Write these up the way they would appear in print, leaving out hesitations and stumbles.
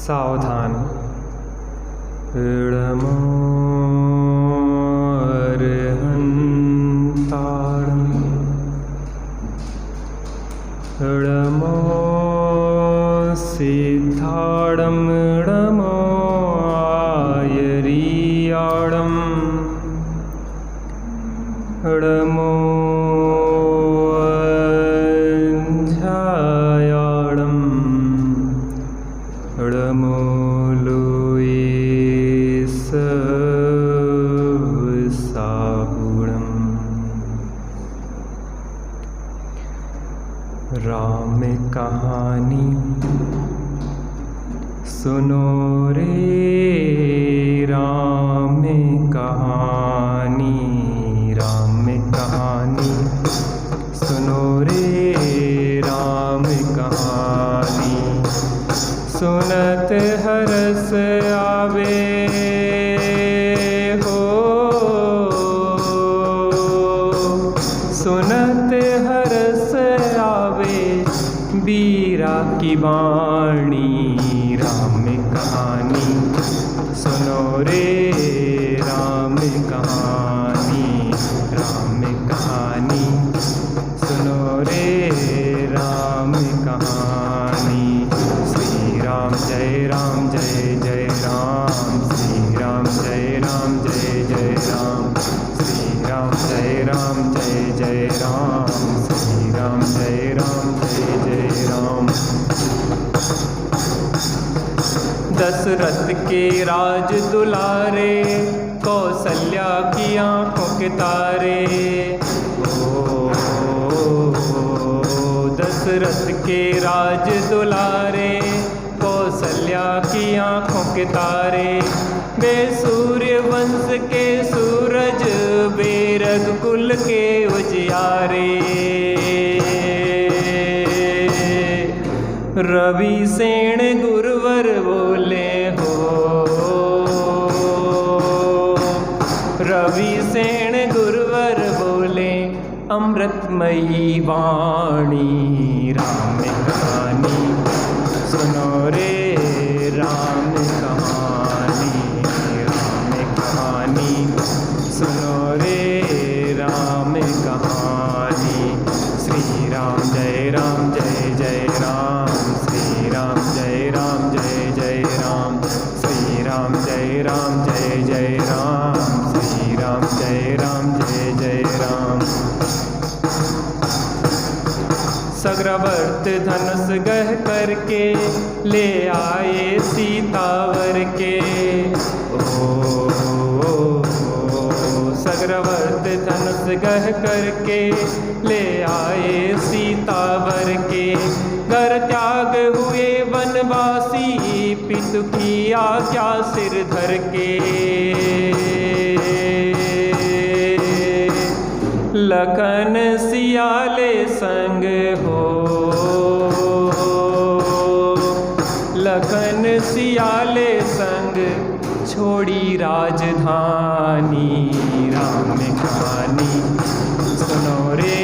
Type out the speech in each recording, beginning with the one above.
सावधान। इडमो अरहन्तारं इडमो सिद्धाडं इडमो आयरियाडं इडमो अंझायाडं इडमो राम कहानी सुनो रे, राम कहानी, राम कहानी सुनो रे, राम कहानी। सुनत हरस आवे हो, सुनत हरस आवे बीरा की वाणी। राम कहानी सुनो रे, राम कहानी, राम कहानी सुनो रे, राम कहानी। श्री राम जय राम जय जय राम, श्री राम जय राम जय जय राम, श्री राम जय राम जय जय राम, श्री राम जय राम जय जय राम। दशरथ के राज दुलारे, कौशल्या की आंखों के तारे। दशरथ के राज दुलारे, कौशल्या की आंखों के तारे। वे सूर्य वंश के सूरज, वे रघुकुल के उजियारे। रवि सेन गुरुवर बोले हो, रवि सेन गुरुवर बोले अमृतमयी वाणी। राम कहानी सुनो रे, राम कहानी, राम कहानी सुनो रे, राम कहानी। श्री राम जय राम जय जय राम, श्री राम जय राम जय जय राम, श्री राम जय राम जय जय राम, श्री राम जय राम जय जय राम। सग्रवर्त धनुष गह करके ले आए सीतावर के। सग्रवर्त धनुष गह करके ले आए सीतावर के। घर त्याग हुए वनवासी, पितु की आज्ञा सिर धर के। लखन सियाले संग हो, लखन सियाले संग छोड़ी राजधानी। राम कहानी सुनो रे,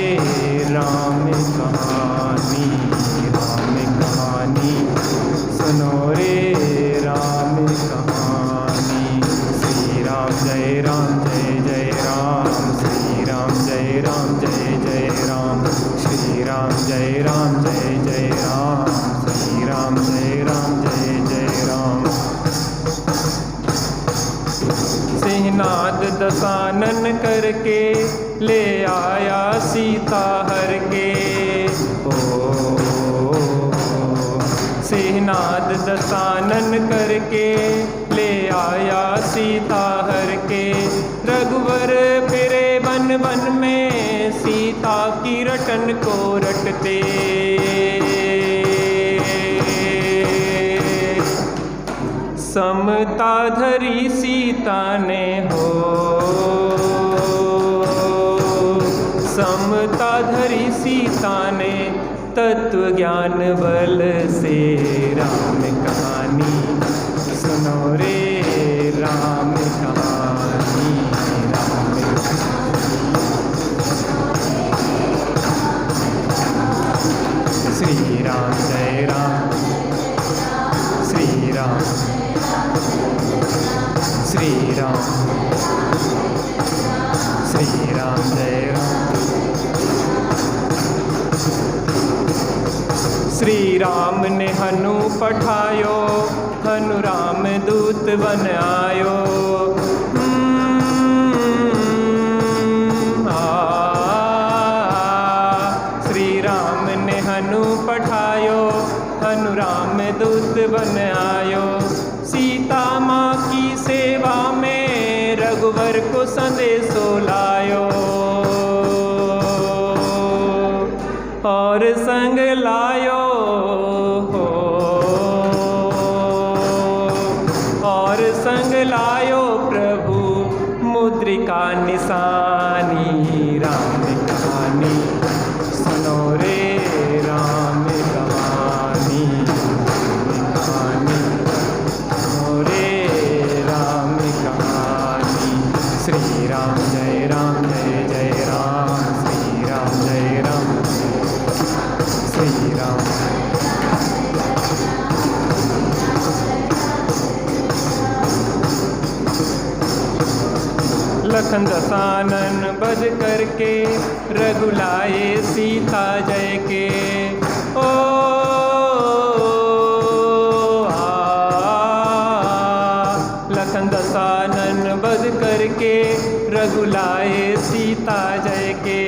राम कहानी, राम कहानी सुनो रे, राम कहानी। श्री राम जय राम जय जय राम, श्री राम जय राम जय जय राम, श्री राम जय राम जय जय राम, श्री राम जय राम जय जय राम। सिंहनाद दशानन करके ले आया सीता हर के। सिंहनाद दशानन करके ले आया सीता हर के। रघुवर फिरे वन वन में, सीता की रटन को रटते। समता धरी सीता ने हो, समता धरी सीता ने तत्व ज्ञान बल से। राम कहानी सुनो रे, राम कहानी, राम कहानी। श्री राम जय राम, श्री राम श्री राम ने हनु पठायो, हनु राम दूत बन आयो। श्री राम ने हनु पठायो, हनु राम दूत बन आयो। सीता माँ की सेवा में रघुवर को संदेशो लायो, और संग लायो हो, और संग लायो प्रभु मुद्रिका निशानी। राम कहानी सुनो रे, राम कहानी, कहानी सुनो रे, राम कहानी। श्री राम जय राम, जय जय राम, श्री राम जय राम, श्री राम। लखन दसानन बज करके, रघुलाए सीता जय के। ओ लखन दसानन बज करके, रघुलाए सीता जय के।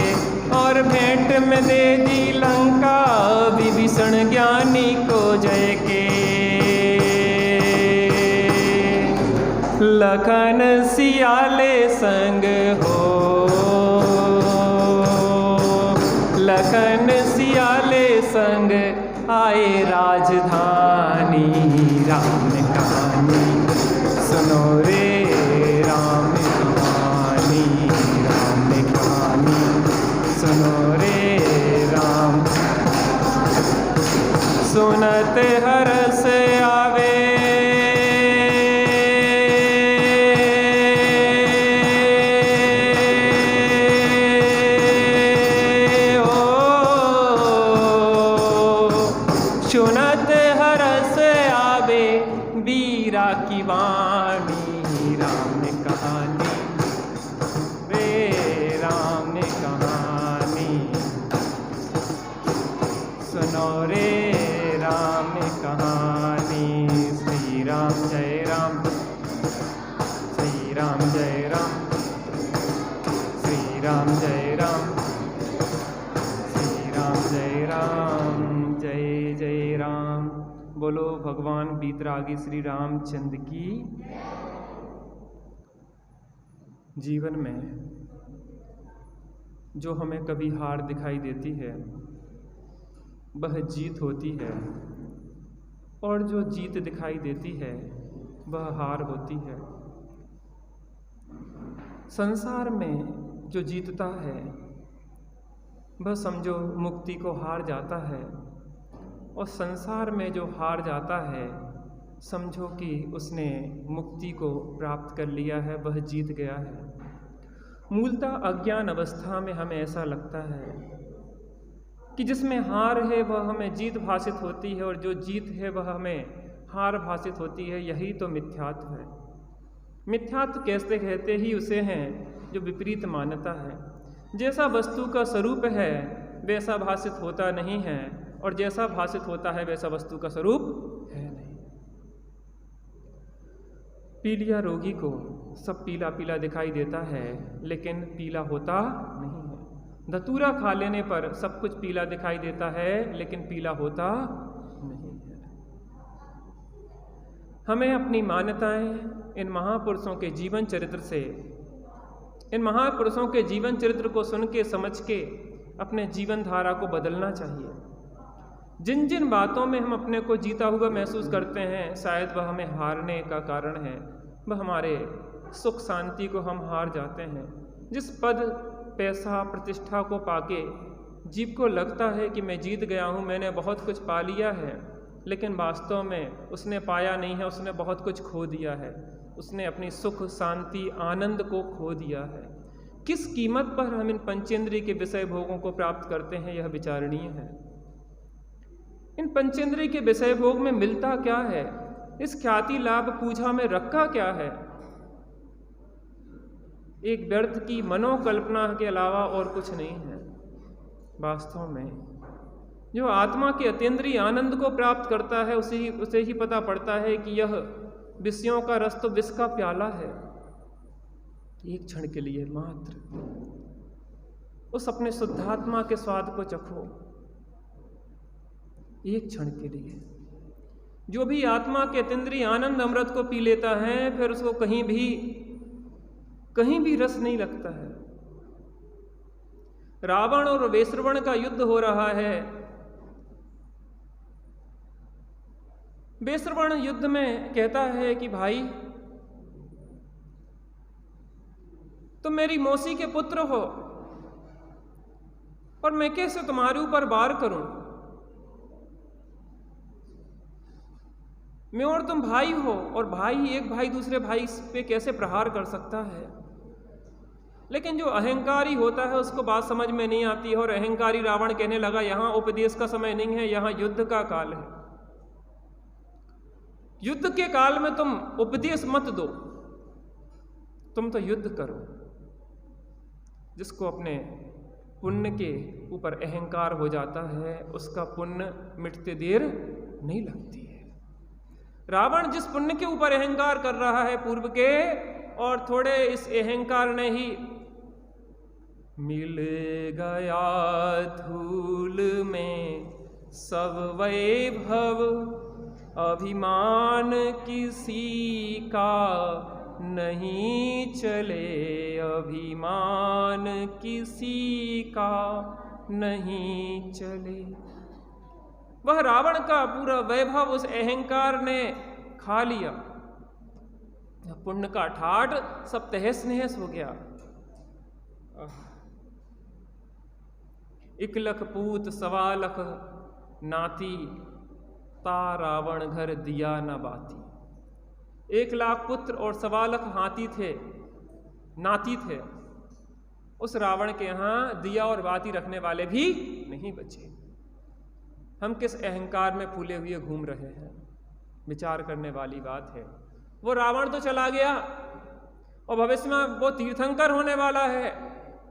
और भेंट में दे दी लंका, विभीषण ज्ञानी को जय के। लखन सियाले संग हो, लखन सियाले संग आए राजधानी। राम कहानी सुनो रे, राम कहानी, राम कहानी सुनो रे राम। सुनत हरस आवे, सुनत हरस आवे बीरा की वाणी। राम कहानी रे, राम कहानी सुनो रे, राम कहानी। श्री राम जय राम, श्री राम जय राम, श्री राम जय राम, श्री राम जय राम, जय जय राम। बोलो भगवान बीतरागी श्री रामचंद्र की। जीवन में जो हमें कभी हार दिखाई देती है वह जीत होती है, और जो जीत दिखाई देती है वह हार होती है। संसार में जो जीतता है वह समझो मुक्ति को हार जाता है, और संसार में जो हार जाता है समझो कि उसने मुक्ति को प्राप्त कर लिया है, वह जीत गया है। मूलतः अज्ञान अवस्था में हमें ऐसा लगता है कि जिसमें हार है वह हमें जीत भाषित होती है, और जो जीत है वह हमें हार भाषित होती है। यही तो मिथ्यात्व है। मिथ्यात्व कैसे कहते ही उसे हैं जो विपरीत मान्यता है। जैसा वस्तु का स्वरूप है वैसा भाषित होता नहीं है, और जैसा भाषित होता है वैसा वस्तु का स्वरूप है नहीं। पीलिया रोगी को सब पीला पीला दिखाई देता है, लेकिन पीला होता नहीं है। धतूरा खा लेने पर सब कुछ पीला दिखाई देता है, लेकिन पीला होता नहीं है। हमें अपनी मान्यताएं इन महापुरुषों के जीवन चरित्र से, इन महापुरुषों के जीवन चरित्र को सुन के समझ के अपने जीवन धारा को बदलना चाहिए। जिन जिन बातों में हम अपने को जीता हुआ महसूस करते हैं, शायद वह हमें हारने का कारण है। वह हमारे सुख शांति को हम हार जाते हैं। जिस पद, पैसा, प्रतिष्ठा को पाके जीव को लगता है कि मैं जीत गया हूँ, मैंने बहुत कुछ पा लिया है, लेकिन वास्तव में उसने पाया नहीं है, उसने बहुत कुछ खो दिया है। उसने अपनी सुख, शांति, आनंद को खो दिया है। किस कीमत पर हम इन पंचेंद्रिय के विषय भोगों को प्राप्त करते हैं, यह विचारणीय है। इन पंचेंद्रिय के विषय भोग में मिलता क्या है? इस ख्याति, लाभ, पूजा में रखा क्या है? एक व्यर्थ की मनोकल्पना के अलावा और कुछ नहीं है। वास्तव में जो आत्मा के अतीन्द्रिय आनंद को प्राप्त करता है उसे ही पता पड़ता है कि यह विषयों का रस तो विष का प्याला है। एक क्षण के लिए मात्र उस अपने शुद्धात्मा के स्वाद को चखो, एक क्षण के लिए। जो भी आत्मा के अतीन्द्रिय आनंद अमृत को पी लेता है फिर उसको कहीं भी रस नहीं लगता है। रावण और वैश्रवण का युद्ध हो रहा है। वैश्रवण युद्ध में कहता है कि भाई तुम मेरी मौसी के पुत्र हो और मैं कैसे तुम्हारे ऊपर वार करूं? मैं और तुम भाई हो और एक भाई दूसरे भाई पे कैसे प्रहार कर सकता है? लेकिन जो अहंकारी होता है उसको बात समझ में नहीं आती है और अहंकारी रावण कहने लगा यहां उपदेश का समय नहीं है, यहां युद्ध का काल है। युद्ध के काल में तुम उपदेश मत दो, तुम तो युद्ध करो। जिसको अपने पुण्य के ऊपर अहंकार हो जाता है उसका पुण्य मिटते देर नहीं लगती है। रावण जिस पुण्य के ऊपर अहंकार कर रहा है पूर्व के, और थोड़े इस अहंकार ने ही मिल गया धूल में सब वैभव, अभिमान किसी का नहीं चले, अभिमान किसी का नहीं चले। वह रावण का पूरा वैभव उस अहंकार ने खा लिया। पुण्य का ठाठ सब तहस नहस हो गया। 1 लख पूत 1.25 लाख नाती, ता रावण घर दिया न बाती। 1 लाख पुत्र और 1.25 लाख नाती थे। उस रावण के यहाँ दिया और बाती रखने वाले भी नहीं बचे। हम किस अहंकार में फूले हुए घूम रहे हैं, विचार करने वाली बात है। वो रावण तो चला गया और भविष्य में वो तीर्थंकर होने वाला है,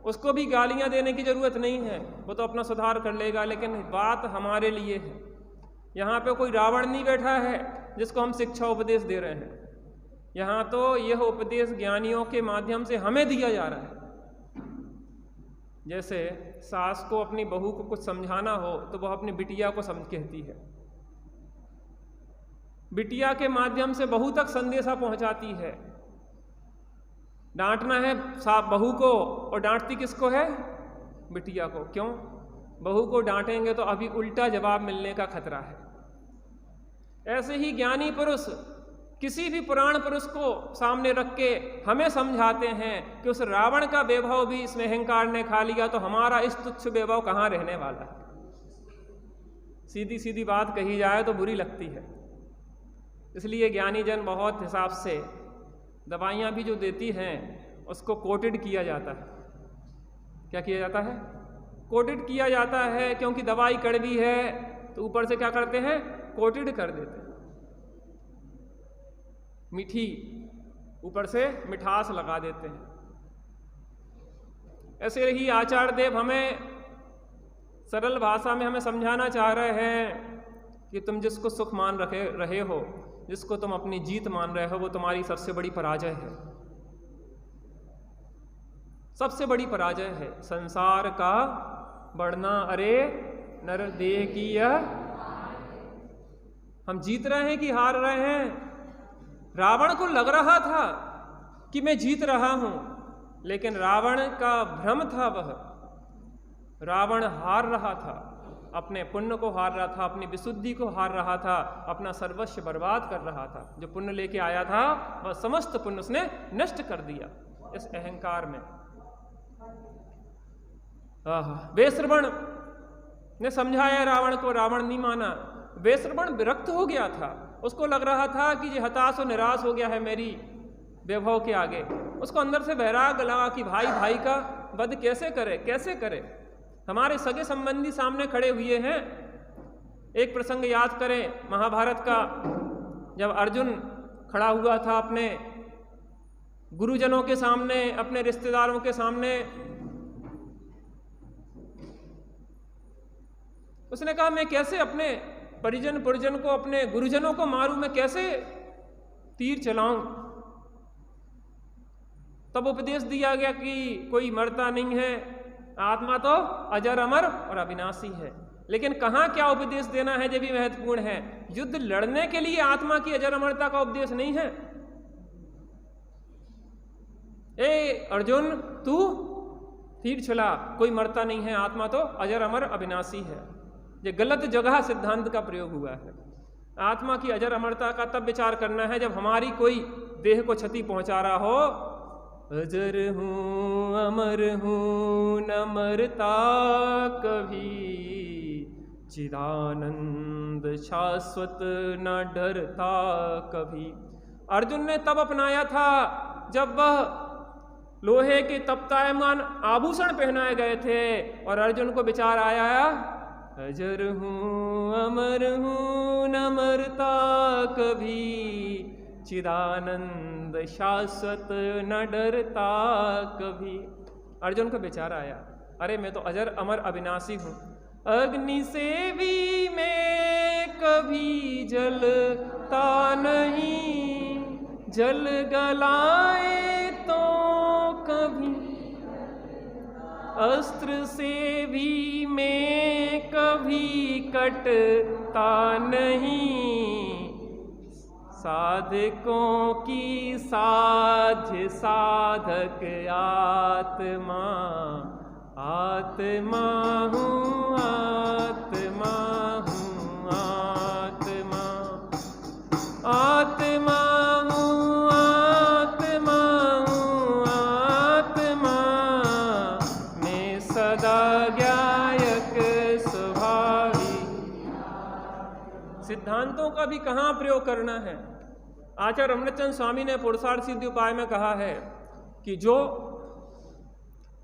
उसको भी गालियां देने की जरूरत नहीं है, वो तो अपना सुधार कर लेगा। लेकिन बात हमारे लिए है। यहाँ पे कोई रावण नहीं बैठा है जिसको हम शिक्षा उपदेश दे रहे हैं। यहाँ तो यह उपदेश ज्ञानियों के माध्यम से हमें दिया जा रहा है। जैसे सास को अपनी बहू को कुछ समझाना हो तो वह अपनी बिटिया को कहती है, बिटिया के माध्यम से बहू तक संदेशा पहुंचाती है। डांटना है बहू को और डांटती किसको है? बिटिया को। क्यों? बहू को डांटेंगे तो अभी उल्टा जवाब मिलने का खतरा है। ऐसे ही ज्ञानी पुरुष किसी भी पुराण पुरुष को सामने रख के हमें समझाते हैं कि उस रावण का वैभव भी इसमें अहंकार ने खा लिया, तो हमारा इस तुच्छ वैभव कहाँ रहने वाला है। सीधी सीधी बात कही जाए तो बुरी लगती है। इसलिए ज्ञानी जन बहुत हिसाब से दवाइयाँ भी जो देती हैं उसको कोटेड किया जाता है। क्या किया जाता है? कोटेड किया जाता है, क्योंकि दवाई कड़वी है तो ऊपर से क्या करते हैं? कोटेड कर देते हैं। मीठी ऊपर से मिठास लगा देते हैं। ऐसे ही आचार्य देव हमें सरल भाषा में हमें समझाना चाह रहे हैं कि तुम जिसको सुख मान रहे हो, जिसको तुम अपनी जीत मान रहे हो, वो तुम्हारी सबसे बड़ी पराजय है। सबसे बड़ी पराजय है। संसार का बढ़ना अरे नर देह की यह। हम जीत रहे हैं कि हार रहे हैं? रावण को लग रहा था कि मैं जीत रहा हूं, लेकिन रावण का भ्रम था। वह रावण हार रहा था, अपने पुण्य को हार रहा था, अपनी विशुद्धि को हार रहा था, अपना सर्वस्व बर्बाद कर रहा था। जो पुण्य लेके आया था वह समस्त पुण्य उसने नष्ट कर दिया इस अहंकार में। वैश्रवण ने समझाया रावण को, रावण नहीं माना। वैश्रवण विरक्त हो गया था। उसको लग रहा था कि ये हताश और निराश हो गया है मेरी वैभव के आगे। उसको अंदर से वैराग लगा कि भाई भाई का वध कैसे करे। हमारे सगे संबंधी सामने खड़े हुए हैं। एक प्रसंग याद करें महाभारत का, जब अर्जुन खड़ा हुआ था अपने गुरुजनों के सामने, अपने रिश्तेदारों के सामने, उसने कहा मैं कैसे अपने परिजन को, अपने गुरुजनों को मारूं, मैं कैसे तीर चलाऊं। तब उपदेश दिया गया कि कोई मरता नहीं है, आत्मा तो अजर अमर और अविनाशी है। लेकिन कहाँ क्या उपदेश देना है, ये भी महत्वपूर्ण है। युद्ध लड़ने के लिए आत्मा की अजर अमरता का उपदेश नहीं है। ए अर्जुन, तू तीर चला, कोई मरता नहीं है, आत्मा तो अजर अमर अविनाशी है। ये गलत जगह सिद्धांत का प्रयोग हुआ है। आत्मा की अजर अमरता का तब विचार करना है जब हमारी कोई देह को क्षति पहुंचा रहा हो। अजर हूँ अमर हूँ न मरता कभी, चिदानंद शाश्वत न डरता कभी। अर्जुन ने तब अपनाया था जब वह लोहे के तपतायमान आभूषण पहनाए गए थे और अर्जुन को विचार आया, अजर हूँ अमर हूँ न मरता कभी, चिदानंद शाश्वत न डरता कभी। अर्जुन को विचार आया, अरे मैं तो अजर अमर अविनाशी हूँ, अग्नि से भी मैं कभी जलता नहीं, जल गलाए तो कभी, अस्त्र से भी मैं कभी कटता नहीं, साधकों की साध्य साधक आत्मा, आत्मा हूँ आत्मा हूँ आत्मा, आत्मा हूँ आत्मा हूँ आत्मा, मैं सदा ज्ञायक स्वभावी। सिद्धांतों का भी कहाँ प्रयोग करना है। आचार्य अमृतचंद स्वामी ने पुरुषार्थ सिद्धि उपाय में कहा है कि जो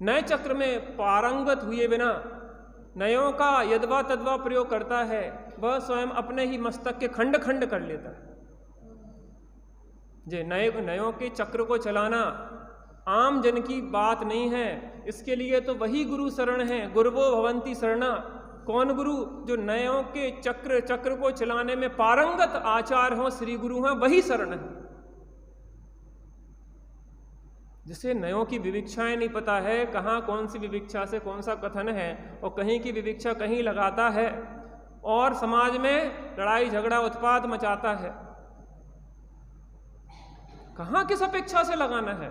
नए चक्र में पारंगत हुए बिना नयों का यद्वा तद्वा प्रयोग करता है, वह स्वयं अपने ही मस्तक के खंड खंड कर लेता है। जे नयों के चक्र को चलाना आम जन की बात नहीं है। इसके लिए तो वही गुरु शरण है, गुरुवो भवंती शरणा। कौन गुरु? जो नयों के चक्र को चलाने में पारंगत आचार्य हो, श्री गुरु हैं, वही शरण है। जिसे नयों की विविक्षाएं नहीं पता है, कहाँ कौन सी विविक्षा से कौन सा कथन है, और कहीं की विविक्षा कहीं लगाता है और समाज में लड़ाई झगड़ा उत्पात मचाता है। कहाँ किस अपेक्षा से लगाना है?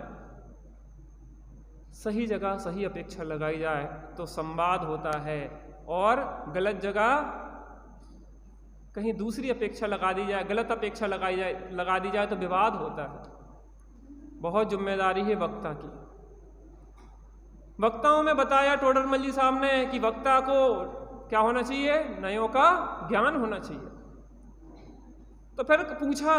सही जगह सही अपेक्षा लगाई जाए तो संवाद होता है, और गलत जगह कहीं दूसरी अपेक्षा लगा दी जाए, गलत अपेक्षा लगा दी जाए तो विवाद होता है। बहुत जिम्मेदारी है वक्ता की। वक्ताओं में बताया टोडरमल जी साहब ने कि वक्ता को क्या होना चाहिए? नयों का ज्ञान होना चाहिए। तो फिर पूछा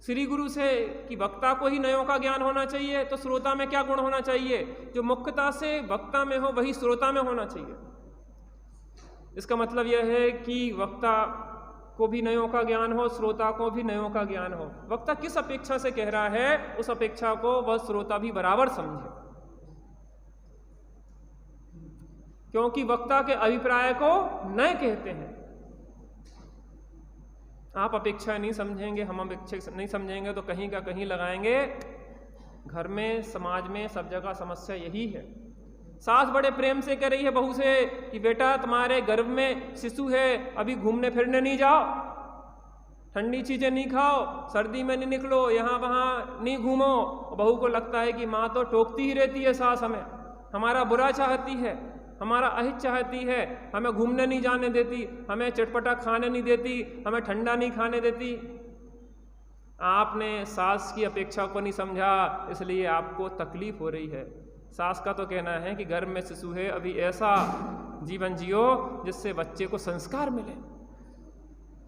श्री गुरु से कि वक्ता को ही नयों का ज्ञान होना चाहिए, तो श्रोता में क्या गुण होना चाहिए? जो मुख्यता से वक्ता में हो वही श्रोता में होना चाहिए। इसका मतलब यह है कि वक्ता को भी नयों का ज्ञान हो, श्रोता को भी नयों का ज्ञान हो। वक्ता किस अपेक्षा से कह रहा है, उस अपेक्षा को वह श्रोता भी बराबर समझे, क्योंकि वक्ता के अभिप्राय को नय कहते हैं। आप अपेक्षा नहीं समझेंगे, हम अपेक्षा नहीं समझेंगे तो कहीं का कहीं लगाएंगे। घर में, समाज में, सब जगह समस्या यही है। सास बड़े प्रेम से कह रही है बहू से कि बेटा तुम्हारे गर्भ में शिशु है, अभी घूमने फिरने नहीं जाओ, ठंडी चीजें नहीं खाओ, सर्दी में नहीं निकलो, यहाँ वहाँ नहीं घूमो। बहू को लगता है कि माँ तो टोकती ही रहती है, सास हमें हमारा बुरा चाहती है, हमारा अहित चाहती है, हमें घूमने नहीं जाने देती, हमें चटपटा खाने नहीं देती, हमें ठंडा नहीं खाने देती। आपने सास की अपेक्षा को नहीं समझा, इसलिए आपको तकलीफ हो रही है। सास का तो कहना है कि गर्भ में शिशु है, अभी ऐसा जीवन जियो जिससे बच्चे को संस्कार मिले।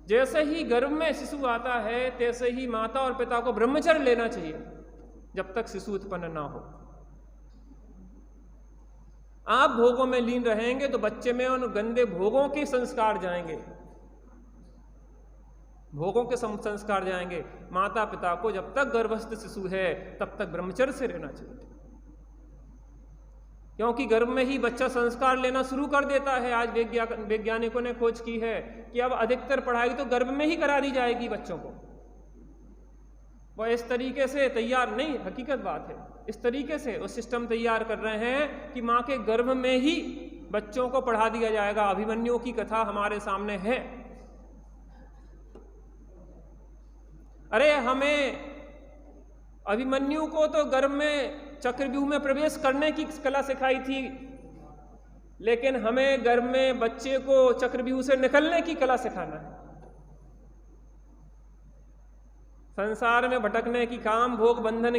जैसे ही गर्भ में शिशु आता है तैसे ही माता और पिता को ब्रह्मचर्य लेना चाहिए जब तक शिशु उत्पन्न ना हो। आप भोगों में लीन रहेंगे तो बच्चे में उन गंदे भोगों के संस्कार जाएंगे, भोगों के संस्कार जाएंगे। माता पिता को जब तक गर्भस्थ शिशु है तब तक ब्रह्मचर्य से रहना चाहिए। क्योंकि गर्भ में ही बच्चा संस्कार लेना शुरू कर देता है। आज वैज्ञानिकों ने खोज की है कि अब अधिकतर पढ़ाई तो गर्भ में ही करा दी जाएगी बच्चों को। वो इस तरीके से तैयार नहीं, हकीकत बात है, इस तरीके से वो सिस्टम तैयार कर रहे हैं कि माँ के गर्भ में ही बच्चों को पढ़ा दिया जाएगा। अभिमन्यु की कथा हमारे सामने है। अरे हमें अभिमन्यु को तो गर्भ में चक्रव्यूह में प्रवेश करने की कला सिखाई थी, लेकिन हमें गर्भ में बच्चे को चक्रव्यूह से निकलने की कला सिखाना है। संसार में भटकने की, काम भोग बंधन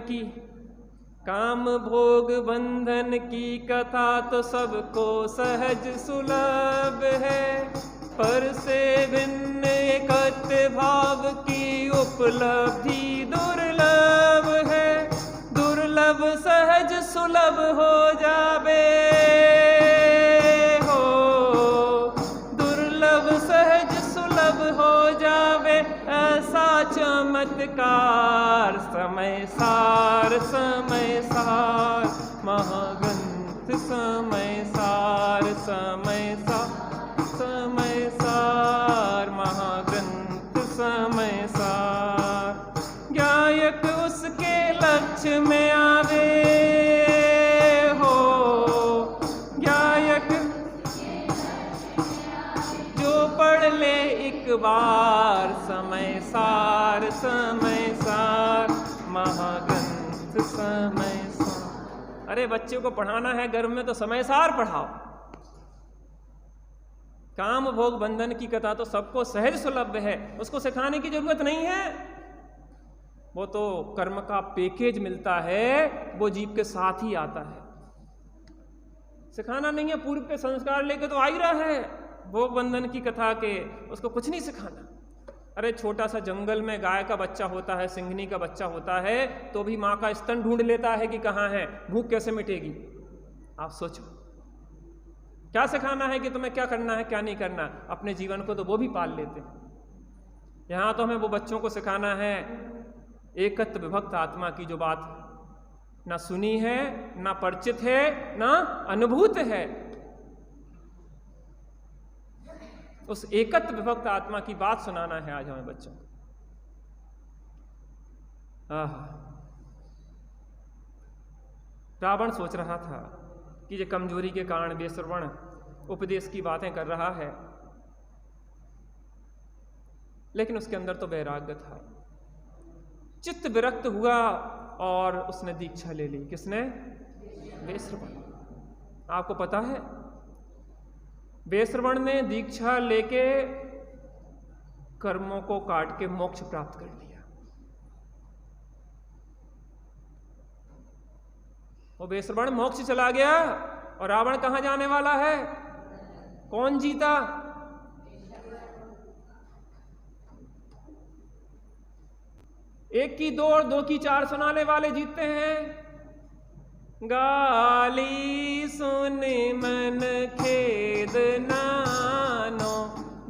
की कथा तो सबको सहज सुलभ है, पर से भिन्न एकत्व भाव की उपलब्धि दुर्लभ है। दुर्लभ सहज सुलभ हो जावे हो, दुर्लभ सहज सुलभ हो जावे, ऐसा चमत्कार समय सार महाग्रंथ समय सार महाग्रंथ समय सार। गायक उसके लक्ष्य में आवे हो, गायक जो पढ़ ले एक बार समय सार महाग्रंथ समय सार। अरे बच्चे को पढ़ाना है गर्भ में तो समय सार पढ़ाओ। काम भोग बंधन की कथा तो सबको सहज सुलभ है, उसको सिखाने की जरूरत नहीं है। वो तो कर्म का पैकेज मिलता है, वो जीव के साथ ही आता है। सिखाना नहीं है, पूर्व के संस्कार लेके तो आ ही रहा है भोग बंधन की कथा के, उसको कुछ नहीं सिखाना। अरे छोटा सा जंगल में गाय का बच्चा होता है, सिंघनी का बच्चा होता है, तो भी माँ का स्तन ढूंढ लेता है कि कहाँ है, भूख कैसे मिटेगी। आप सोचो क्या सिखाना है कि तुम्हें क्या करना है क्या नहीं करना। अपने जीवन को तो वो भी पाल लेते हैं। यहाँ तो हमें वो बच्चों को सिखाना है एकत्व विभक्त आत्मा की जो बात ना सुनी है, ना परिचित है, ना अनुभूत है, उस एकत्व विभक्त आत्मा की बात सुनाना है आज हमें बच्चों को। रावण सोच रहा था कि ये कमजोरी के कारण बेश्रवण उपदेश की बातें कर रहा है, लेकिन उसके अंदर तो वैराग्य था। चित्त विरक्त हुआ और उसने दीक्षा ले ली। किसने? बेश्रवण। आपको पता है बेश्रवण ने दीक्षा लेके कर्मों को काट के मोक्ष प्राप्त कर लिया। वो बेश्रवण मोक्ष चला गया और रावण कहां जाने वाला है? कौन जीता? एक की दो और दो की चार सुनाने वाले जीतते हैं। गाली सुन मन खेद नानो,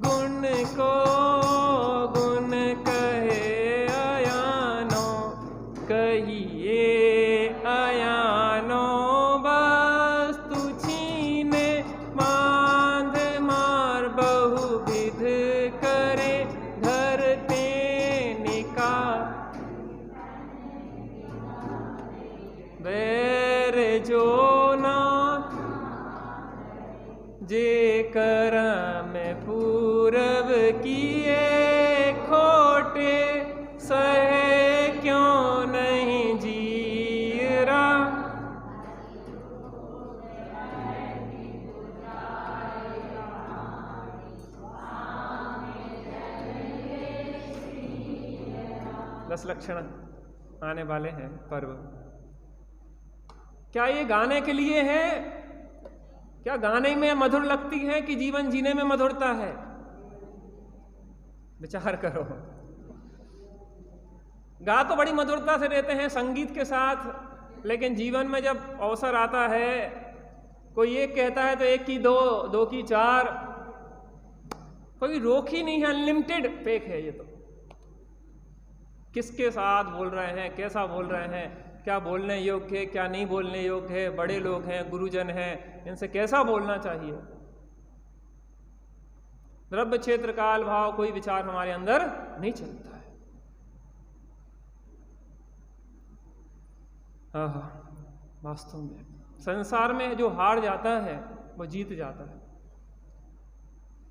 गुण को गुण कहे अयानो, कहिए अयानो वस्तु छीने, बांध मार बहुविध करे, धरते निकाल बैर जो ना जे करम पूरब किए खोटे, सहे क्यों नहीं जीरा। दस लक्षण आने वाले हैं पर्व। क्या ये गाने के लिए है? क्या गाने में मधुर लगती है कि जीवन जीने में मधुरता है? विचार करो। गा तो बड़ी मधुरता से रहते हैं संगीत के साथ, लेकिन जीवन में जब अवसर आता है, कोई एक कहता है तो एक की दो, दो की चार, कोई रोक ही नहीं है, अनलिमिटेड फेक है ये तो। किसके साथ बोल रहे हैं, कैसा बोल रहे हैं, क्या बोलने योग्य है, क्या नहीं बोलने योग्य है, बड़े लोग हैं, गुरुजन हैं, इनसे कैसा बोलना चाहिए। द्रव्य क्षेत्र काल भाव कोई विचार हमारे अंदर नहीं चलता है। वास्तव में संसार में जो हार जाता है वो जीत जाता है।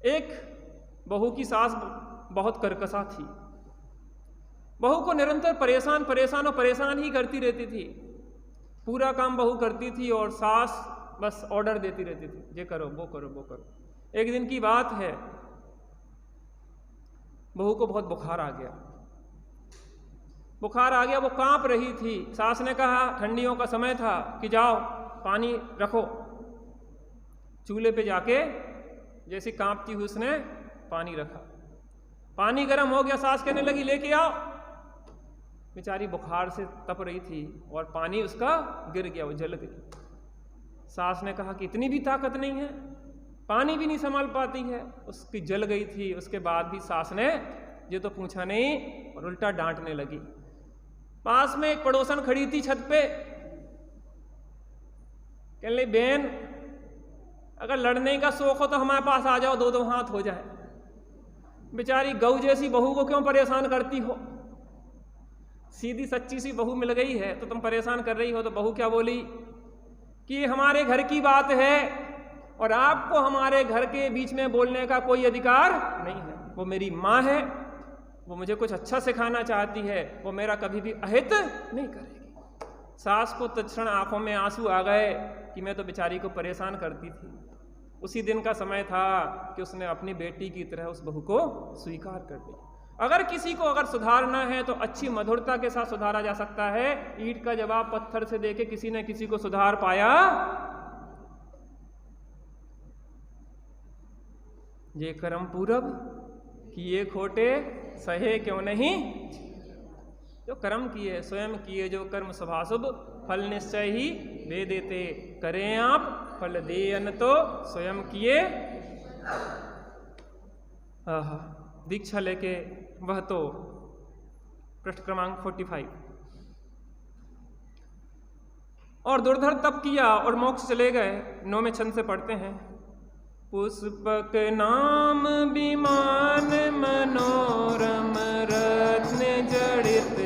एक बहू की सास बहुत कर्कशा थी। बहू को निरंतर परेशान परेशान और परेशान ही करती रहती थी। पूरा काम बहू करती थी और सास बस ऑर्डर देती रहती थी, ये करो, वो करो, वो करो। एक दिन की बात है, बहू को बहुत बुखार आ गया। बुखार आ गया, वो कांप रही थी। सास ने कहा, ठंडियों का समय था, कि जाओ पानी रखो। चूल्हे पे जाके जैसी कांपती हुई उसने पानी रखा। पानी गर्म हो गया, सास कहने लगी लेके आओ। बेचारी बुखार से तप रही थी और पानी उसका गिर गया, वो जल गई। सास ने कहा कि इतनी भी ताकत नहीं है, पानी भी नहीं संभाल पाती है। उसकी जल गई थी। उसके बाद भी सास ने ये तो पूछा नहीं और उल्टा डांटने लगी। पास में एक पड़ोसन खड़ी थी छत पे, कहने लगी बहन अगर लड़ने का शौक हो तो हमारे पास आ जाओ, दो दो हाथ हो जाए। बेचारी गऊ जैसी बहू को क्यों परेशान करती हो? सीधी सच्ची सी बहू मिल गई है तो तुम परेशान कर रही हो। तो बहू क्या बोली कि हमारे घर की बात है और आपको हमारे घर के बीच में बोलने का कोई अधिकार नहीं है। वो मेरी माँ है, वो मुझे कुछ अच्छा सिखाना चाहती है, वो मेरा कभी भी अहित नहीं करेगी। सास को तत्क्षण आंखों में आंसू आ गए कि मैं तो बेचारी को परेशान करती थी। उसी दिन का समय था कि उसने अपनी बेटी की तरह उस बहू को स्वीकार कर लिया। अगर किसी को अगर सुधारना है तो अच्छी मधुरता के साथ सुधारा जा सकता है। ईंट का जवाब पत्थर से देके किसी ने किसी को सुधार पाया? ये कर्म पूरब किए खोटे सहे क्यों नहीं। जो कर्म किए स्वयं किए, जो कर्म शुभाशुभ फल निश्चय ही दे देते। करें आप फल देन तो स्वयं किए। दीक्षा लेके वह तो पृष्ठ क्रमांक 45। और दुर्धर तप किया और मोक्ष चले गए। 9वें छंद से पढ़ते हैं। पुष्पक नाम विमान मनोरम रत्न जड़ित।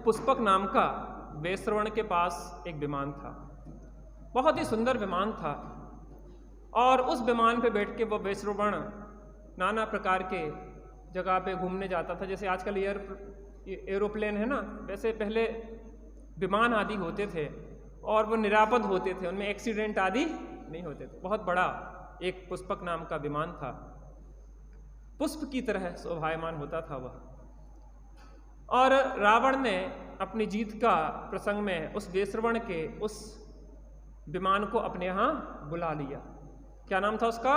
पुष्पक नाम का वैश्रवण के पास एक विमान था। बहुत ही सुंदर विमान था और उस विमान पे बैठ के वो वैश्रवण नाना प्रकार के जगह पे घूमने जाता था। जैसे आजकल एरोप्लेन है ना, वैसे पहले विमान आदि होते थे और वो निरापद होते थे, उनमें एक्सीडेंट आदि नहीं होते थे। बहुत बड़ा एक पुष्पक नाम का विमान था, पुष्प की तरह शोभायमान होता था वह। और रावण ने अपनी जीत का प्रसंग में उस वैश्रवण के उस विमान को अपने यहाँ बुला लिया। क्या नाम था उसका?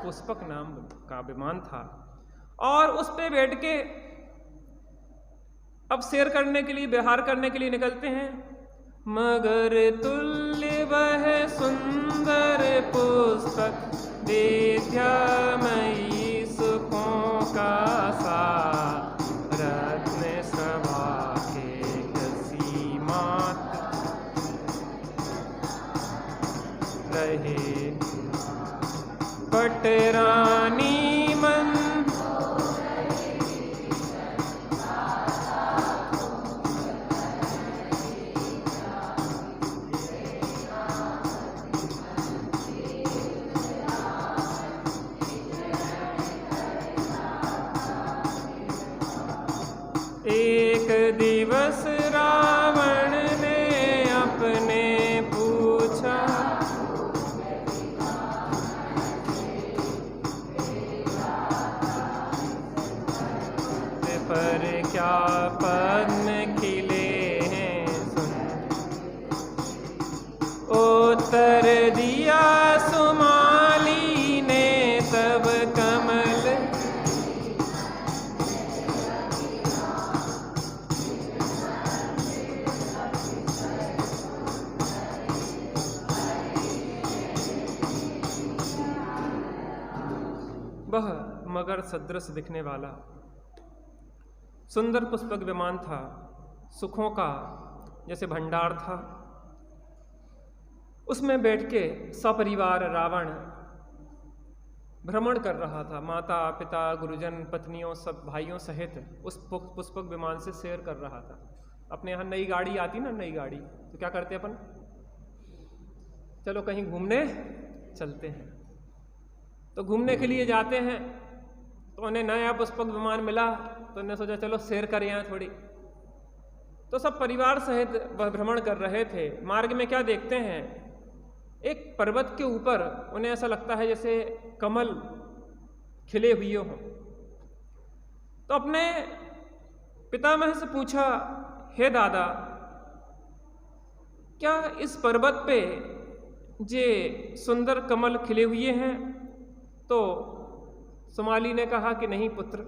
पुष्पक नाम का विमान था। और उस पे बैठ के अब सैर करने के लिए, विहार करने के लिए निकलते हैं। मगर तुल्य वह सुंदर पुस्तक विद्यामयी सुखों का सा रत्न सभा के कसी मात रहे पटरानी मन। एक दिवस रावण ने अपने पूछा, क्या पद्म खिले हैं सुन। उत्तर दिया सुमाली ने तब कमल, वह मगर सदृश दिखने वाला सुंदर पुष्पक विमान था, सुखों का जैसे भंडार था। उसमें बैठ के सपरिवार रावण भ्रमण कर रहा था। माता पिता गुरुजन पत्नियों सब भाइयों सहित उस पुष्पक विमान से सैर कर रहा था। अपने यहाँ नई गाड़ी आती ना, नई गाड़ी, तो क्या करते अपन, चलो कहीं घूमने चलते हैं। तो घूमने के लिए जाते हैं, तो उन्हें नया पुष्पक विमान मिला, तो उन्हें सोचा चलो सैर करें यहाँ थोड़ी। तो सब परिवार सहित वह भ्रमण कर रहे थे। मार्ग में क्या देखते हैं, एक पर्वत के ऊपर उन्हें ऐसा लगता है जैसे कमल खिले हुए हों। तो अपने पितामह से पूछा, हे दादा, क्या इस पर्वत पे जे सुंदर कमल खिले हुए हैं? तो सुमाली ने कहा कि नहीं पुत्र,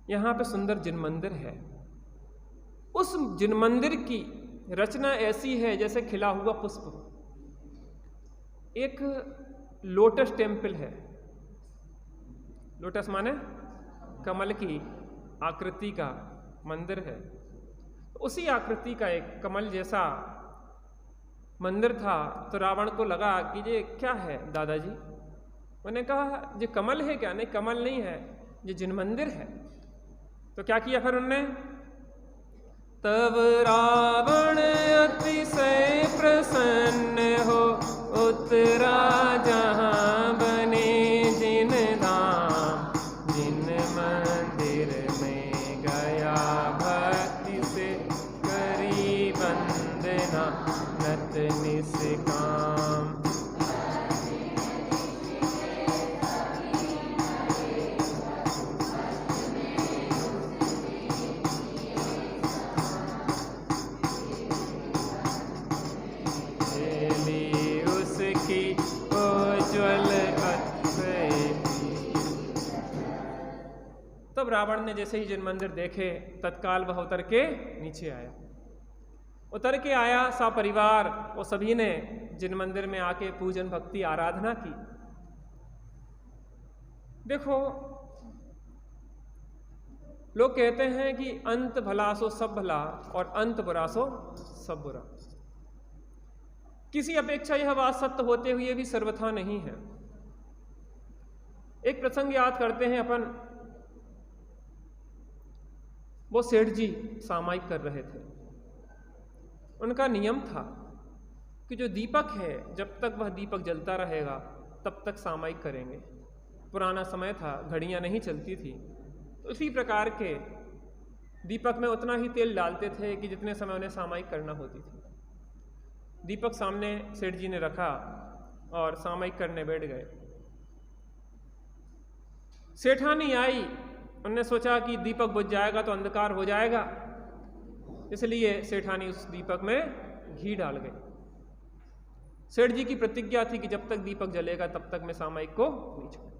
यहाँ पे सुंदर जिन मंदिर है। उस जिन मंदिर की रचना ऐसी है जैसे खिला हुआ पुष्प। एक लोटस टेम्पल है, लोटस माने कमल की आकृति का मंदिर है। उसी आकृति का एक कमल जैसा मंदिर था। तो रावण को लगा कि ये क्या है दादाजी? उन्होंने कहा ये कमल है क्या? नहीं, कमल नहीं है, ये जिन मंदिर है। तो क्या किया फिर उनने? तब रावण अतिशय प्रसन्न हो, उतरा जहाँ बने जिन धाम, जिन मंदिर में गया भक्ति से करी वंदना नत निष्काम। तब रावण ने जैसे ही जिन मंदिर देखे, तत्काल वह उतर के नीचे आया। उतर के आया सपरिवार, वो सभी ने जिन मंदिर में आके पूजन भक्ति आराधना की। देखो, लोग कहते हैं कि अंत भला सो सब भला और अंत बुरा सो सब बुरा। किसी अपेक्षा यह बात सत्य होते हुए भी सर्वथा नहीं है। एक प्रसंग याद करते हैं अपन। वो सेठ जी सामायिक कर रहे थे। उनका नियम था कि जो दीपक है, जब तक वह दीपक जलता रहेगा तब तक सामायिक करेंगे। पुराना समय था, घड़ियां नहीं चलती थी, तो इसी प्रकार के दीपक में उतना ही तेल डालते थे कि जितने समय उन्हें सामायिक करना होती थी। दीपक सामने सेठ जी ने रखा और सामायिक करने बैठ गए। सेठानी आई, उन्होंने सोचा कि दीपक बुझ जाएगा तो अंधकार हो जाएगा, इसलिए सेठानी उस दीपक में घी डाल गई। सेठ जी की प्रतिज्ञा थी कि जब तक दीपक जलेगा तब तक मैं सामायिक को नहीं छोड़ूंगा।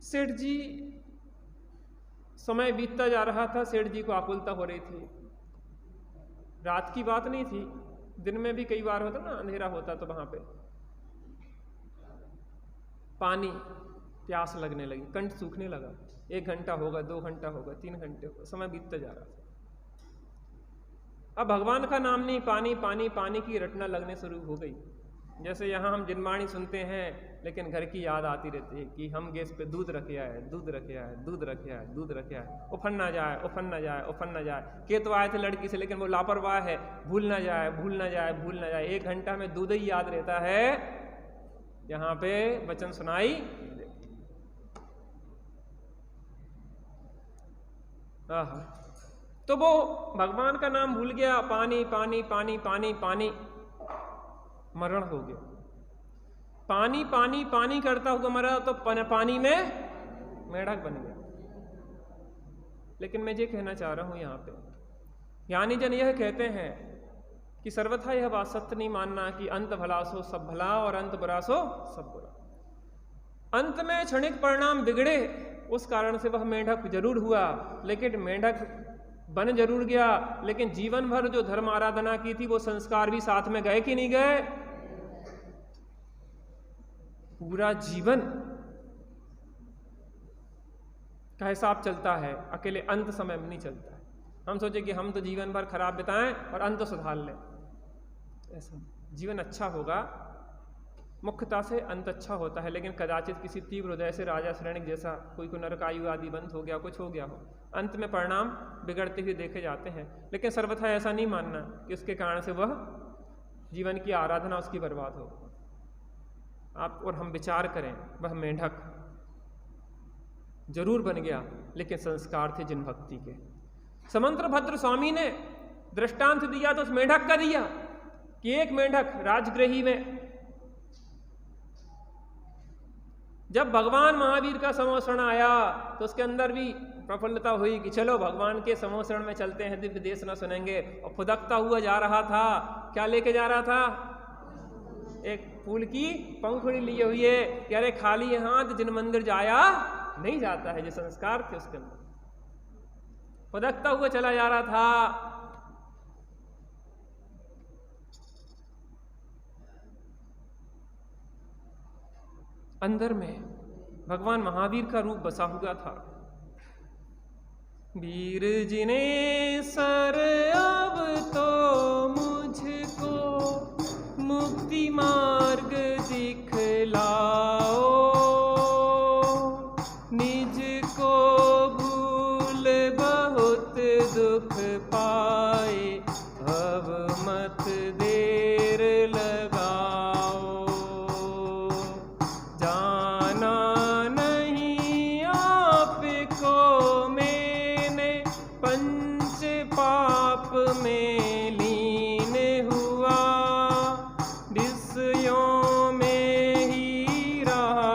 सेठ जी, समय बीतता जा रहा था, सेठ जी को आकुलता हो रही थी। रात की बात नहीं थी, दिन में भी कई बार होता ना, अंधेरा होता तो वहां पे पानी, प्यास लगने लगी, कंठ सूखने लगा। 1 घंटा होगा, 2 घंटा होगा, 3 घंटे होगा, समय बीतता जा रहा था। अब भगवान का नाम नहीं, पानी पानी पानी की रटना लगने शुरू हो गई। जैसे यहाँ हम जिनवाणी सुनते हैं, लेकिन घर की याद आती रहती है कि हम गैस पे दूध रखे आए, दूध रखे आए, दूध रखे आए, दूध रखे आए, उफन ना जाए, उफन ना जाए, उफन ना जाए। के तो आए थे लड़की से, लेकिन वो लापरवाह है, भूल ना जाए, भूल ना जाए, भूल ना जाए। 1 घंटा में दूध ही याद रहता है। यहाँ पे वचन सुनाई तो वो भगवान का नाम भूल गया। पानी पानी पानी पानी पानी पानी, मरण हो गया। पानी पानी पानी करता हुआ मरा तो पानी में मेंढक बन गया। लेकिन मैं ये कहना चाह रहा हूं यहाँ पे, ज्ञानी जन यह कहते हैं कि सर्वथा यह बात सत्य नहीं मानना कि अंत भला सो सब भला और अंत बुरा सो सब बुरा। अंत में क्षणिक परिणाम बिगड़े, उस कारण से वह मेंढक जरूर हुआ, लेकिन मेंढक बन जरूर गया, लेकिन जीवन भर जो धर्म आराधना की थी वो संस्कार भी साथ में गए कि नहीं गए? पूरा जीवन का हिसाब चलता है, अकेले अंत समय में नहीं चलता है। हम सोचे कि हम तो जीवन भर खराब बिताएं और अंत सुधार लें, ऐसा जीवन अच्छा होगा, मुख्यता से अंत अच्छा होता है, लेकिन कदाचित किसी तीव्र हृदय से राजा श्रेणिक जैसा कोई को नरकायु आदि बंद हो गया, कुछ हो गया हो, अंत में परिणाम बिगड़ते हुए देखे जाते हैं। लेकिन सर्वथा ऐसा नहीं मानना कि उसके कारण से वह जीवन की आराधना उसकी बर्बाद हो। आप और हम विचार करें, वह मेंढक जरूर बन गया, लेकिन संस्कार थे जिन भक्ति के। समंत्र भद्र स्वामी ने दृष्टांत दिया तो उस मेंढक का दिया कि एक मेंढक राजगृही में जब भगवान महावीर का समोषण आया तो उसके अंदर भी प्रफुल्लता हुई कि चलो भगवान के समोषण में चलते हैं, दिव्य देश न सुनेंगे। और फुदकता हुआ जा रहा था, क्या लेके जा रहा था? एक फूल की पंखुड़ी लिए हुए कि अरे खाली हाथ जिन मंदिर जाया नहीं जाता है। जो संस्कार थे उसके अंदर फुदकता हुआ चला जा रहा था। अंदर में भगवान महावीर का रूप बसा हुआ था। वीर जिने सर अब तो मुझको मुक्ति मार्ग दिखलाओ, निज को भूल बहुत दुख पाए, अब मत देर लगाओ। जाना नहीं आपको मैंने पंच पाप में लीन हुआ, विषयों में ही रहा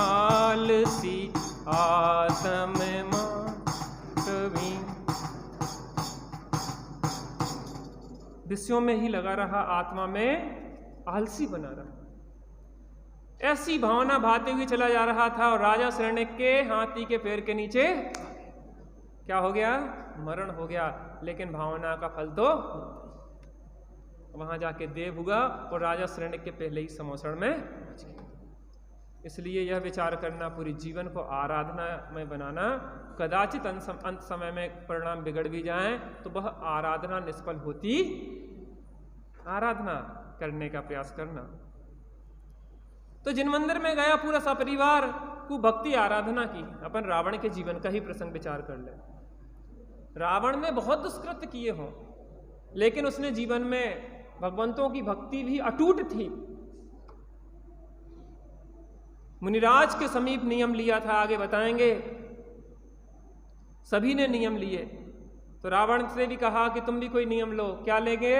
आलसी आत्म कवि। विषयों में ही लगा रहा, आत्मा में आलसी बना रहा। ऐसी भावना भाते हुए चला जा रहा था और राजा श्रेणिक के हाथी के पैर के नीचे क्या हो गया? मरण हो गया। लेकिन भावना का फल तो वहां जाके देव हुआ और राजा श्रेणिक के पहले ही समोषण में पहुंच गया। इसलिए यह विचार करना, पूरी जीवन को आराधना में बनाना, कदाचित अंत समय में परिणाम बिगड़ भी जाएं तो वह आराधना निष्फल होती, आराधना करने का प्रयास करना। तो जिन मंदिर में गया पूरा सपरिवार को भक्ति आराधना की। अपन रावण के जीवन का ही प्रसंग विचार कर ले। रावण ने बहुत दुष्कृत्य किए हों, लेकिन उसने जीवन में भगवंतों की भक्ति भी अटूट थी। मुनिराज के समीप नियम लिया था, आगे बताएंगे। सभी ने नियम लिए तो रावण से भी कहा कि तुम भी कोई नियम लो। क्या लेंगे?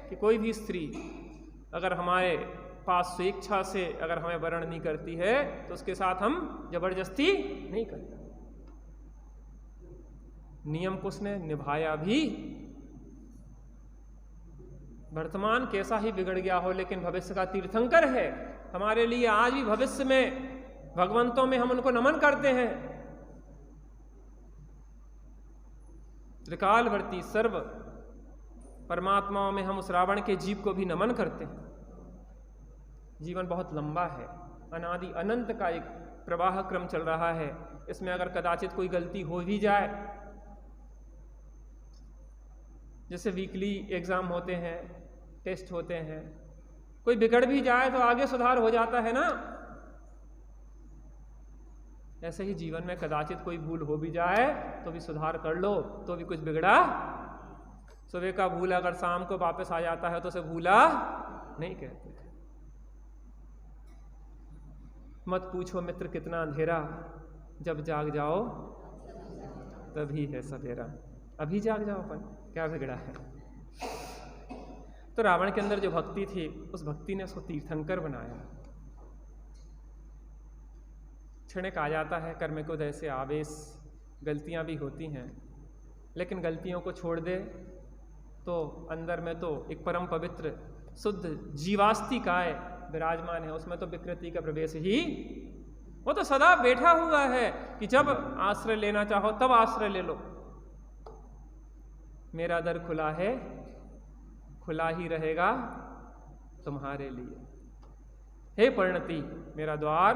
कि कोई भी स्त्री अगर हमारे पास स्वेच्छा से अगर हमें वरण नहीं करती है तो उसके साथ हम जबरदस्ती नहीं करते। नियम को उसने निभाया भी। वर्तमान कैसा ही बिगड़ गया हो, लेकिन भविष्य का तीर्थंकर है हमारे लिए। आज भी भविष्य में भगवंतों में हम उनको नमन करते हैं। त्रिकालवर्ती सर्व परमात्माओं में हम उस रावण के जीव को भी नमन करते हैं। जीवन बहुत लंबा है, अनादि अनंत का एक प्रवाह क्रम चल रहा है। इसमें अगर कदाचित कोई गलती हो भी जाए, जैसे वीकली एग्जाम होते हैं, टेस्ट होते हैं, कोई बिगड़ भी जाए तो आगे सुधार हो जाता है ना। ऐसे ही जीवन में कदाचित कोई भूल हो भी जाए तो भी सुधार कर लो, तो भी कुछ बिगड़ा। सुबह का भूल अगर शाम को वापस आ जाता है तो उसे भूला नहीं कहते। मत पूछो मित्र कितना अंधेरा, जब जाग जाओ तभी है सवेरा। अभी जाग जाओ अपन, क्या बिगड़ा है। तो रावण के अंदर जो भक्ति थी, उस भक्ति ने उसको तीर्थंकर बनाया। क्षणिक आ जाता है, कर्म के उदय से आवेश, गलतियां भी होती हैं, लेकिन गलतियों को छोड़ दे तो अंदर में तो एक परम पवित्र शुद्ध जीवास्तिकाय विराजमान है, उसमें तो विकृति का प्रवेश ही, वो तो सदा बैठा हुआ है कि जब आश्रय लेना चाहो तब आश्रय ले लो। मेरा दर खुला है, खुला ही रहेगा तुम्हारे लिए। हे परिणति, मेरा द्वार,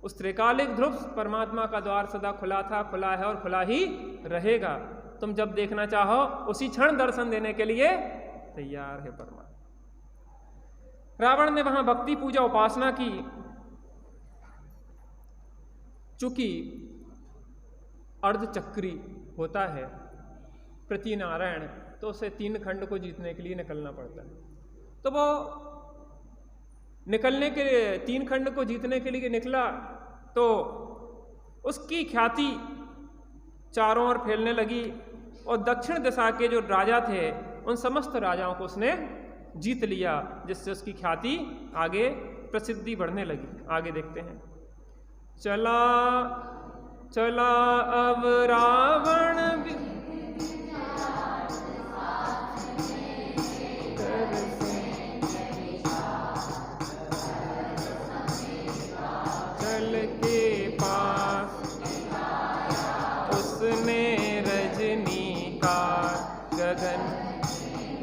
उस त्रिकालिक ध्रुव परमात्मा का द्वार सदा खुला था, खुला है और खुला ही रहेगा। तुम जब देखना चाहो उसी क्षण दर्शन देने के लिए तैयार है परमात्मा। रावण ने वहां भक्ति पूजा उपासना की। चूंकि अर्धचक्री होता है प्रति नारायण, तो उसे 3 खंड को जीतने के लिए निकलना पड़ता है। तो वो निकलने के 3 खंड को जीतने के लिए निकला तो उसकी ख्याति चारों ओर फैलने लगी और दक्षिण दिशा के जो राजा थे उन समस्त राजाओं को उसने जीत लिया, जिससे उसकी ख्याति आगे प्रसिद्धि बढ़ने लगी। आगे देखते हैं। चला चला अब रावण चल के पास, उसने रजनी का गगन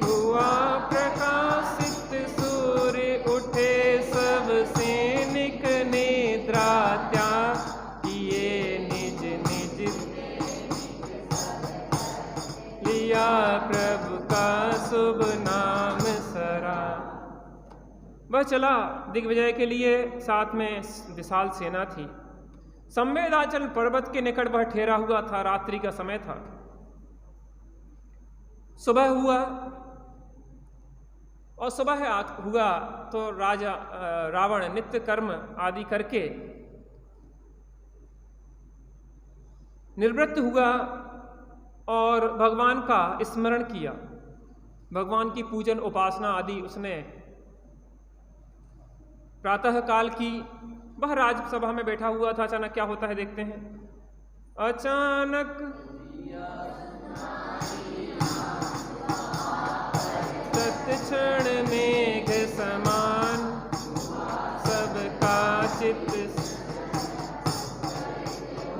हुआ प्रकाशित, सूर्य उठे सब सैनिक निद्रा त्याग किए, निज निज लिया प्रभु का शुभ नाम सरा। वह चला दिग्विजय के लिए, साथ में विशाल सेना थी। संवेदाचल पर्वत के निकट वह ठहरा हुआ था, रात्रि का समय था। सुबह हुआ और सुबह हुआ तो राजा रावण नित्य कर्म आदि करके निवृत्त हुआ और भगवान का स्मरण किया। भगवान की पूजन उपासना आदि उसने प्रातः काल की। वह राजसभा में बैठा हुआ था। अचानक क्या होता है देखते हैं। अचानक तत्क्षण मेघ समान, सबका चित्त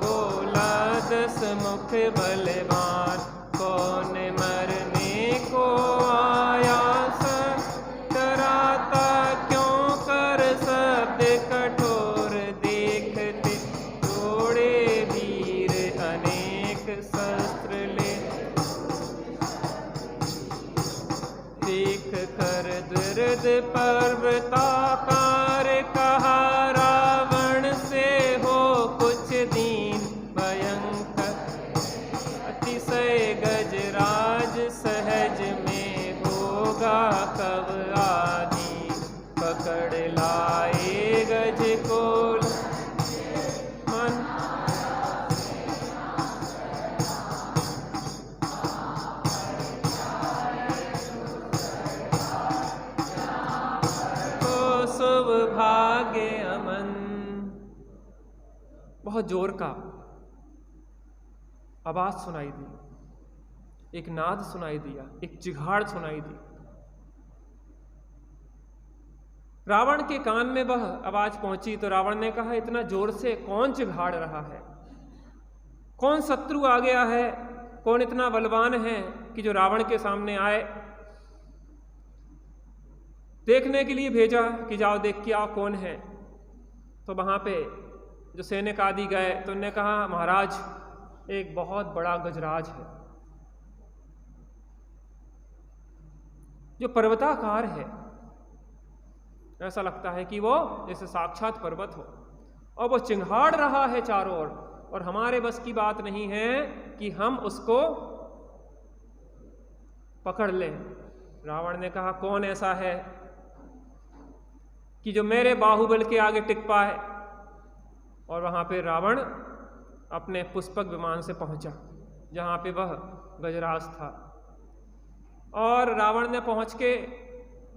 बोला 10 मुख बलवान, कौन मरने को आया डराता क्यों कर शब्द कठोर, देखते थोड़े वीर अनेक शस्त्र ले, देख कर दर्द पर्वताकार कहा रावण से हो कुछ दीन भयंकर, अतिशय गजराज सहज में होगा कब आदि, पकड़ लाए गज को मन, तो शुभ भाग्य अमन। बहुत जोर का आवाज सुनाई दी, एक नाद सुनाई दिया, एक चिघाड़ सुनाई दी। रावण के कान में वह आवाज पहुंची तो रावण ने कहा, इतना जोर से कौन चिघाड़ रहा है? कौन शत्रु आ गया है? कौन इतना बलवान है कि जो रावण के सामने आए? देखने के लिए भेजा कि जाओ देख के आओ कौन है। तो वहां पे जो सैनिक आदि गए तो उन्होंने कहा, महाराज एक बहुत बड़ा गजराज है जो पर्वताकार है। ऐसा लगता है कि वो जैसे साक्षात पर्वत हो और वो चिंघाड़ रहा है चारों ओर, और हमारे बस की बात नहीं है कि हम उसको पकड़ लें। रावण ने कहा, कौन ऐसा है कि जो मेरे बाहुबल के आगे टिक पाए? और वहां पे रावण अपने पुष्पक विमान से पहुंचा जहां पे वह गजराज था, और रावण ने पहुंच के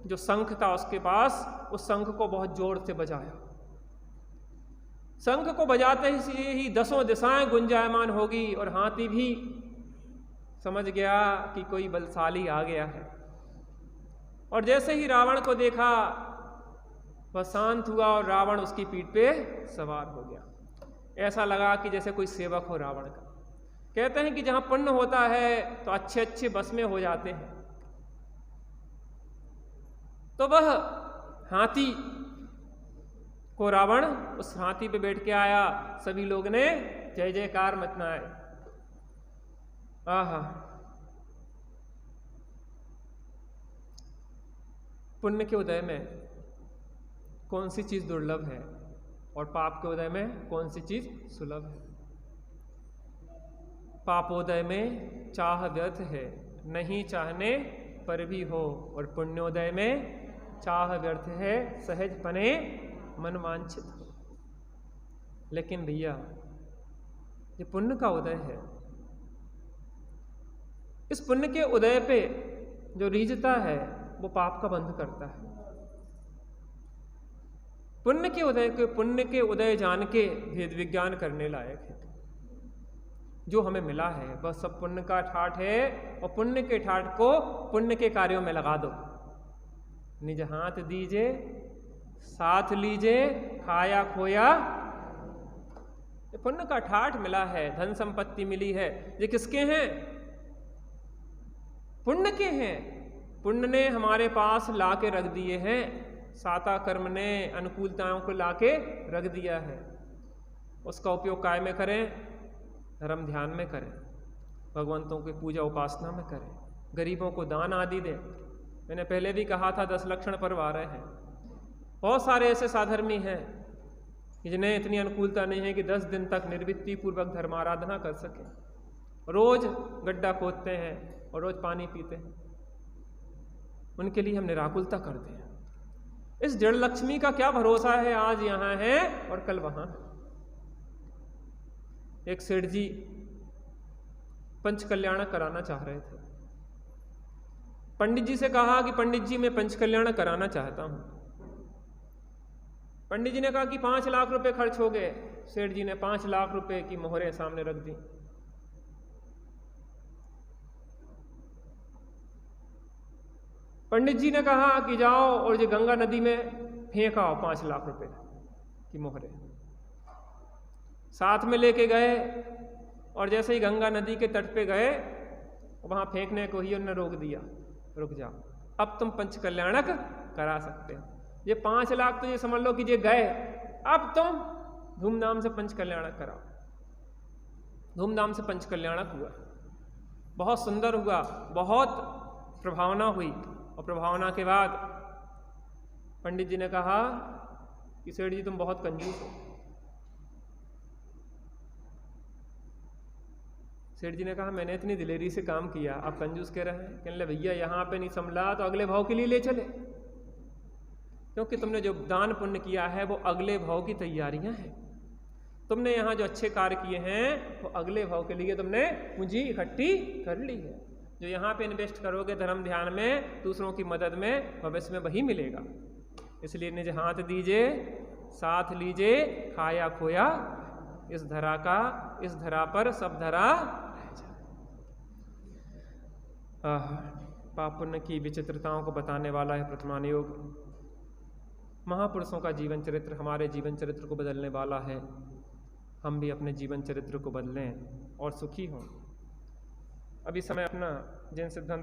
जो शंख था उसके पास, उस शंख को बहुत जोर से बजाया। शंख को बजाते ही दसों दिशाएं गुंजायमान होगी और हाथी भी समझ गया कि कोई बलशाली आ गया है। और जैसे ही रावण को देखा वह शांत हुआ और रावण उसकी पीठ पे सवार हो गया। ऐसा लगा कि जैसे कोई सेवक हो रावण का। कहते हैं कि जहां पुण्य होता है तो अच्छे अच्छे बस में हो जाते हैं। तो वह हाथी को रावण उस हाथी पे बैठ के आया, सभी लोग ने जय जयकार मचनाए। आहा, पुण्य के उदय में कौन सी चीज दुर्लभ है और पाप के उदय में कौन सी चीज सुलभ है। पापोदय में चाह व्यर्थ है, नहीं चाहने पर भी हो, और पुण्योदय में चाह व्यर्थ है, सहज पने मन वांछित हो। लेकिन भैया ये पुण्य का उदय है, इस पुण्य के उदय पे जो रीझता है वो पाप का बंध करता है। पुण्य के उदय जान के भेद विज्ञान करने लायक है। जो हमें मिला है वह सब पुण्य का ठाठ है, और पुण्य के ठाठ को पुण्य के कार्यों में लगा दो। निज हाथ दीजे, साथ लीजे, खाया खोया। ये पुण्य का ठाठ मिला है, धन संपत्ति मिली है, ये किसके हैं? पुण्य के हैं। पुण्य ने हमारे पास ला के रख दिए हैं, साता कर्म ने अनुकूलताओं को ला के रख दिया है। उसका उपयोग काय में करें? धर्म ध्यान में करें, भगवंतों की पूजा उपासना में करें, गरीबों को दान आदि दें। मैंने पहले भी कहा था 10 लक्षण पर्व आ रहे हैं। बहुत सारे ऐसे साधर्मी हैं जिन्हें इतनी अनुकूलता नहीं है कि 10 दिन तक निर्वृत्ति पूर्वक धर्माराधना कर सके। रोज गड्ढा खोदते हैं और रोज पानी पीते हैं। उनके लिए हम निराकुलता करते हैं। इस जड़ लक्ष्मी का क्या भरोसा है, आज यहाँ है और कल वहाँ है। एक सेठ जी पंचकल्याण कराना चाह रहे थे। पंडित जी से कहा कि पंडित जी मैं पंचकल्याण कराना चाहता हूं। पंडित जी ने कहा कि 5 लाख रुपए खर्च हो गए। सेठ जी ने 5 लाख रुपए की मोहरें सामने रख दी। पंडित जी ने कहा कि जाओ और ये गंगा नदी में फेंक आओ 5 लाख रुपए की मोहरें। साथ में लेके गए और जैसे ही गंगा नदी के तट पे गए, वहां फेंकने को ही उन्होंने रोक दिया। रुक जाओ, अब तुम पंचकल्याणक करा सकते हो। ये 5 लाख तो ये समझ लो कि ये गए, अब तुम धूमधाम से पंचकल्याणक कराओ। धूमधाम से पंचकल्याणक हुआ, बहुत सुंदर हुआ, बहुत प्रभावना हुई। और प्रभावना के बाद पंडित जी ने कहा कि सेठ जी तुम बहुत कंजूस हो। सेठ जी ने कहा मैंने इतनी दिलेरी से काम किया, आप कंजूस कह रहे हैं? कहने लगे भैया यहाँ पे नहीं संभला तो अगले भाव के लिए ले चले, क्योंकि तुमने जो दान पुण्य किया है वो अगले भाव की तैयारियां हैं। तुमने यहाँ जो अच्छे कार्य किए हैं वो अगले भाव के लिए तुमने पूंजी इकट्ठी कर ली है। जो यहाँ पे इन्वेस्ट करोगे धर्म ध्यान में, दूसरों की मदद में, भविष्य में वही मिलेगा। इसलिए निज हाथ दीजे, साथ लीजे, खाया खोया। इस धरा पर सब धरा। पाप पुण्य की विचित्रताओं को बताने वाला है प्रथमान योग। महापुरुषों का जीवन चरित्र हमारे जीवन चरित्र को बदलने वाला है। हम भी अपने जीवन चरित्र को बदलें और सुखी हों। अभी समय अपना जिन सिद्धांत